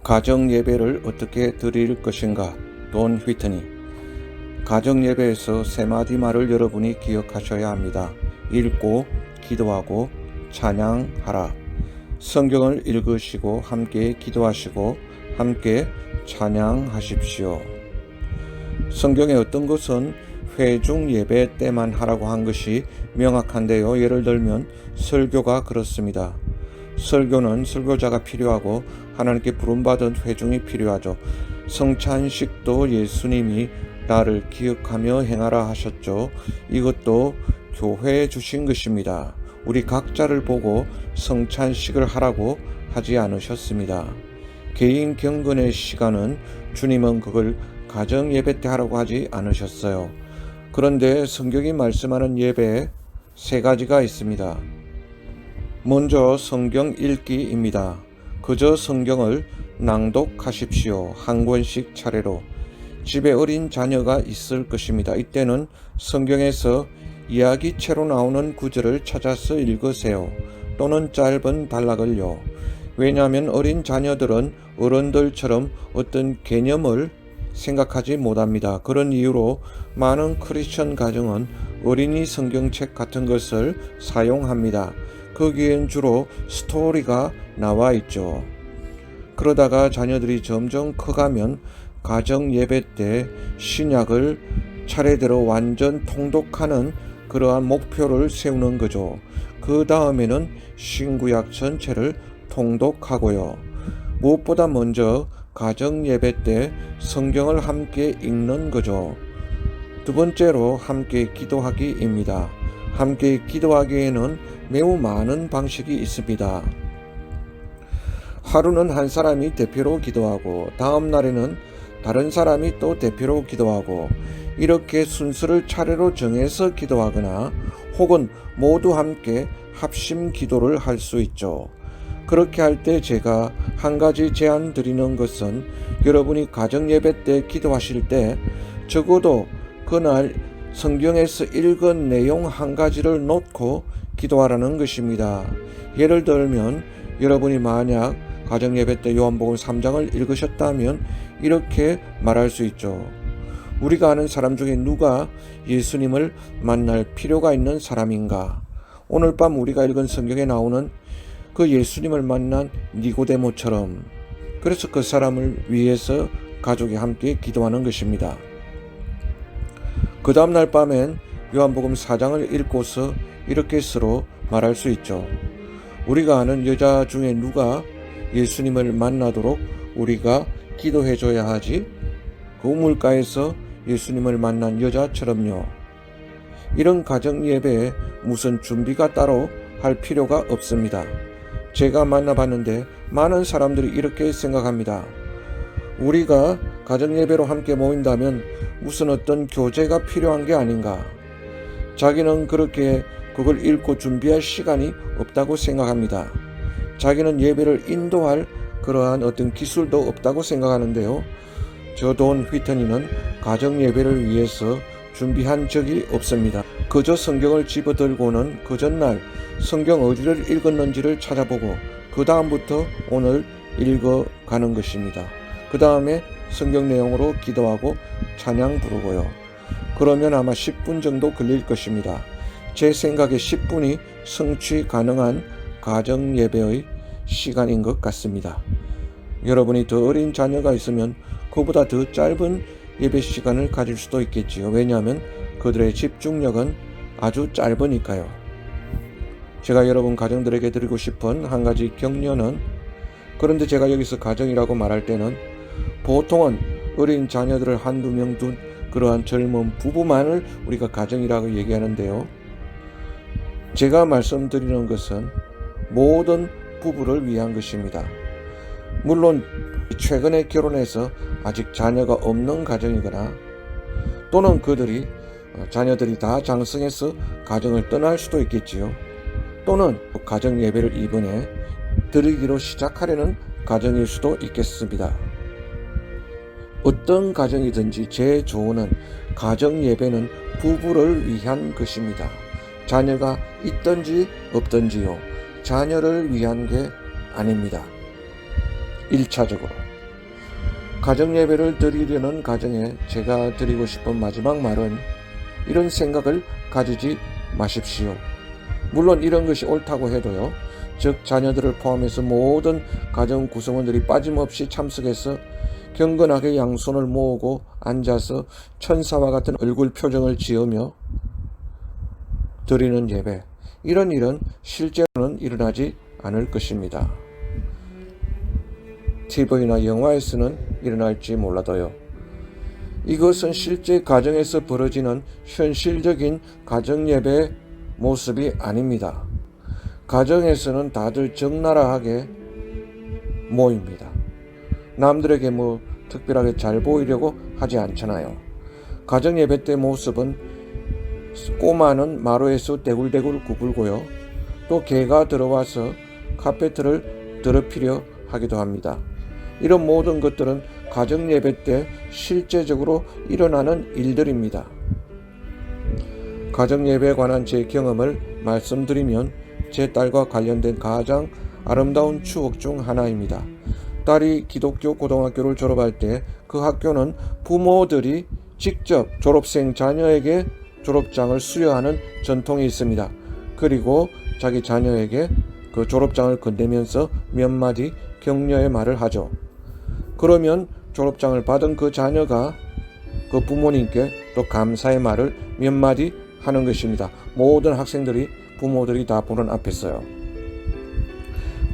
가정 예배를 어떻게 드릴 것인가? 돈 휘트니. 가정 예배에서 세 마디 말을 여러분이 기억하셔야 합니다. 읽고 기도하고 찬양하라. 성경을 읽으시고 함께 기도하시고 함께 찬양하십시오. 성경에 어떤 것은 회중 예배 때만 하라고 한 것이 명확한데요. 예를 들면 설교가 그렇습니다. 설교는 설교자가 필요하고 하나님께 부름받은 회중이 필요하죠. 성찬식도 예수님이 나를 기억하며 행하라 하셨죠. 이것도 교회에 주신 것입니다. 우리 각자를 보고 성찬식을 하라고 하지 않으셨습니다. 개인 경건의 시간은 주님은 그걸 가정 예배 때 하라고 하지 않으셨어요. 그런데 성경이 말씀하는 예배에 세 가지가 있습니다. 먼저 성경 읽기입니다. 그저 성경을 낭독하십시오. 한 권씩 차례로. 집에 어린 자녀가 있을 것입니다. 이때는 성경에서 이야기체로 나오는 구절을 찾아서 읽으세요. 또는 짧은 단락을요. 왜냐하면 어린 자녀들은 어른들처럼 어떤 개념을 생각하지 못합니다. 그런 이유로 많은 크리스천 가정은 어린이 성경책 같은 것을 사용합니다. 거기엔 주로 스토리가 나와 있죠. 그러다가 자녀들이 점점 커가면 가정 예배 때 신약을 차례대로 완전 통독하는 그러한 목표를 세우는 거죠. 그 다음에는 신구약 전체를 통독하고요. 무엇보다 먼저 가정 예배 때 성경을 함께 읽는 거죠. 두 번째로 함께 기도하기입니다. 함께 기도하기에는 매우 많은 방식이 있습니다. 하루는 한 사람이 대표로 기도하고 다음 날에는 다른 사람이 또 대표로 기도하고 이렇게 순서를 차례로 정해서 기도하거나 혹은 모두 함께 합심 기도를 할 수 있죠. 그렇게 할 때 제가 한 가지 제안 드리는 것은 여러분이 가정 예배 때 기도하실 때 적어도 그날 성경에서 읽은 내용 한 가지를 놓고 기도하라는 것입니다. 예를 들면 여러분이 만약 가정 예배 때 요한복음 3장을 읽으셨다면 이렇게 말할 수 있죠. 우리가 아는 사람 중에 누가 예수님을 만날 필요가 있는 사람인가? 오늘 밤 우리가 읽은 성경에 나오는 그 예수님을 만난 니고데모처럼. 그래서 그 사람을 위해서 가족이 함께 기도하는 것입니다. 그 다음날 밤엔 요한복음 4장을 읽고서 이렇게 서로 말할 수 있죠. 우리가 아는 여자 중에 누가 예수님을 만나도록 우리가 기도해줘야 하지? 그 우물가에서 예수님을 만난 여자처럼요. 이런 가정 예배에 무슨 준비가 따로 할 필요가 없습니다. 제가 만나봤는데 많은 사람들이 이렇게 생각합니다. 우리가 가정 예배로 함께 모인다면 무슨 어떤 교제가 필요한 게 아닌가. 자기는 그렇게 그걸 읽고 준비할 시간이 없다고 생각합니다. 자기는 예배를 인도할 그러한 어떤 기술도 없다고 생각하는데요. 저 돈 휘트니는 가정 예배를 위해서 준비한 적이 없습니다. 그저 성경을 집어들고는 그 전날 성경 어디를 읽었는지를 찾아보고 그 다음부터 오늘 읽어가는 것입니다. 그 다음에 성경 내용으로 기도하고 찬양 부르고요. 그러면 아마 10분 정도 걸릴 것입니다. 제 생각에 10분이 성취 가능한 가정 예배의 시간인 것 같습니다. 여러분이 더 어린 자녀가 있으면 그보다 더 짧은 예배 시간을 가질 수도 있겠지요. 왜냐하면 그들의 집중력은 아주 짧으니까요. 제가 여러분 가정들에게 드리고 싶은 한 가지 격려는, 그런데 제가 여기서 가정이라고 말할 때는 보통은 어린 자녀들을 한두 명 둔 그러한 젊은 부부만을 우리가 가정이라고 얘기하는데요. 제가 말씀드리는 것은 모든 부부를 위한 것입니다. 물론 최근에 결혼해서 아직 자녀가 없는 가정이거나 또는 자녀들이 다 장성해서 가정을 떠날 수도 있겠지요. 또는 가정 예배를 이번에 드리기로 시작하려는 가정일 수도 있겠습니다. 어떤 가정이든지 제 조언은 가정 예배는 부부를 위한 것입니다. 자녀가 있든지 없든지요. 자녀를 위한 게 아닙니다. 1차적으로. 가정 예배를 드리려는 가정에 제가 드리고 싶은 마지막 말은 이런 생각을 가지지 마십시오. 물론 이런 것이 옳다고 해도요, 즉 자녀들을 포함해서 모든 가정 구성원들이 빠짐없이 참석해서 경건하게 양손을 모으고 앉아서 천사와 같은 얼굴 표정을 지으며 드리는 예배, 이런 일은 실제로는 일어나지 않을 것입니다. TV나 영화에서는 일어날지 몰라도요. 이것은 실제 가정에서 벌어지는 현실적인 가정 예배의 모습이 아닙니다. 가정에서는 다들 적나라하게 모입니다. 남들에게 특별하게 잘 보이려고 하지 않잖아요. 가정 예배 때 모습은 꼬마는 마루에서 대굴대굴 구불고요. 또 개가 들어와서 카페트를 더럽히려 하기도 합니다. 이런 모든 것들은 가정 예배 때 실제적으로 일어나는 일들입니다. 가정 예배에 관한 제 경험을 말씀드리면 제 딸과 관련된 가장 아름다운 추억 중 하나입니다. 딸이 기독교 고등학교를 졸업할 때 그 학교는 부모들이 직접 졸업생 자녀에게 졸업장을 수여하는 전통이 있습니다. 그리고 자기 자녀에게 그 졸업장을 건네면서 몇 마디 격려의 말을 하죠. 그러면 졸업장을 받은 그 자녀가 그 부모님께 또 감사의 말을 몇 마디 하는 것입니다. 모든 학생들이, 부모들이 다 보는 앞에서요.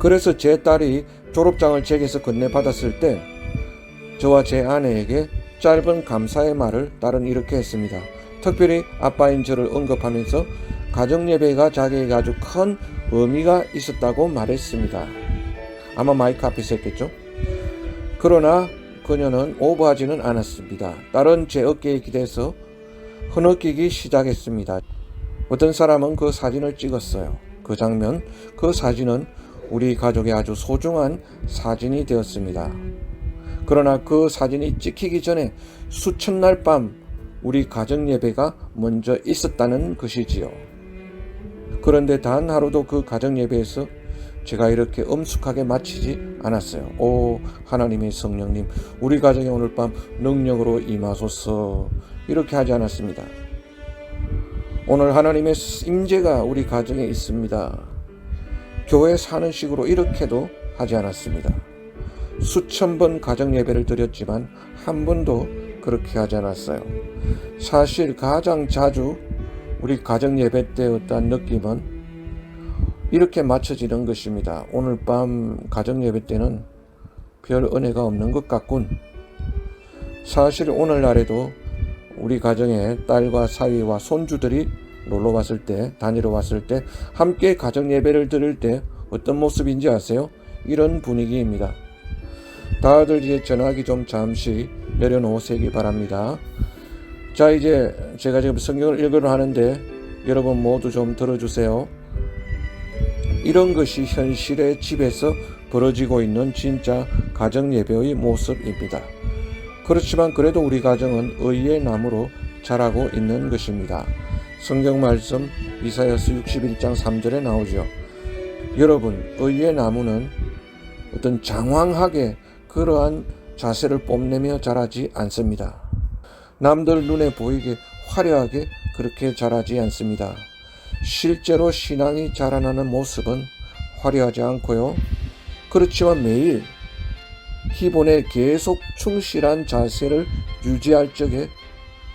그래서 제 딸이 졸업장을 제게서 건네받았을 때 저와 제 아내에게 짧은 감사의 말을 딸은 이렇게 했습니다. 특별히 아빠인 저를 언급하면서 가정예배가 자기에게 아주 큰 의미가 있었다고 말했습니다. 아마 마이크 앞에서 했겠죠? 그러나 그녀는 오버하지는 않았습니다. 딸은 제 어깨에 기대서 흐느끼기 시작했습니다. 어떤 사람은 그 사진을 찍었어요. 그 장면, 그 사진은 우리 가족의 아주 소중한 사진이 되었습니다. 그러나 그 사진이 찍히기 전에 수천 날 밤 우리 가정 예배가 먼저 있었다는 것이지요. 그런데 단 하루도 그 가정 예배에서 제가 이렇게 엄숙하게 마치지 않았어요. 오 하나님의 성령님, 우리 가정에 오늘 밤 능력으로 임하소서, 이렇게 하지 않았습니다. 오늘 하나님의 임재가 우리 가정에 있습니다, 교회 사는 식으로 이렇게도 하지 않았습니다. 수천 번 가정 예배를 드렸지만 한 번도 그렇게 하지 않았어요. 사실 가장 자주 우리 가정 예배 때 어떠한 느낌은 이렇게 맞춰지는 것입니다. 오늘 밤 가정 예배 때는 별 은혜가 없는 것 같군. 사실 오늘날에도 우리 가정에 딸과 사위와 손주들이 놀러 왔을 때, 다니러 왔을 때 함께 가정 예배를 드릴 때 어떤 모습인지 아세요? 이런 분위기입니다. 다들 이제 전화기 좀 잠시 내려놓으시기 바랍니다. 자, 이제 제가 지금 성경을 읽으려 하는데 여러분 모두 좀 들어주세요. 이런 것이 현실의 집에서 벌어지고 있는 진짜 가정 예배의 모습입니다. 그렇지만 그래도 우리 가정은 의의 나무로 자라고 있는 것입니다. 성경 말씀 이사야서 61장 3절에 나오죠. 여러분, 의의 나무는 어떤 장황하게 그러한 자세를 뽐내며 자라지 않습니다. 남들 눈에 보이게 화려하게 그렇게 자라지 않습니다. 실제로 신앙이 자라나는 모습은 화려하지 않고요. 그렇지만 매일 기본에 계속 충실한 자세를 유지할 적에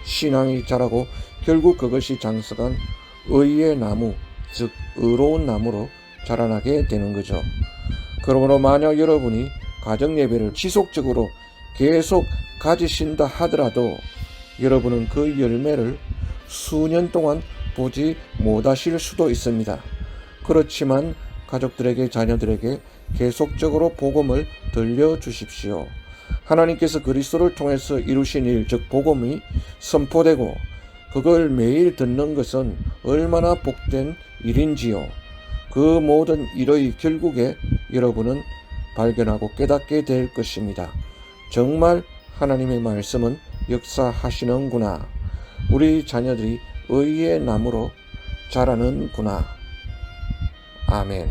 신앙이 자라고 결국 그것이 장성한 의의 나무, 즉 의로운 나무로 자라나게 되는 거죠. 그러므로 만약 여러분이 가정 예배를 지속적으로 계속 가지신다 하더라도 여러분은 그 열매를 수년 동안 보지 못하실 수도 있습니다. 그렇지만 가족들에게, 자녀들에게 계속적으로 복음을 들려주십시오. 하나님께서 그리스도를 통해서 이루신 일, 즉 복음이 선포되고 그걸 매일 듣는 것은 얼마나 복된 일인지요. 그 모든 일의 결국에 여러분은 발견하고 깨닫게 될 것입니다. 정말 하나님의 말씀은 역사하시는구나. 우리 자녀들이 의의 나무로 자라는구나. 아멘.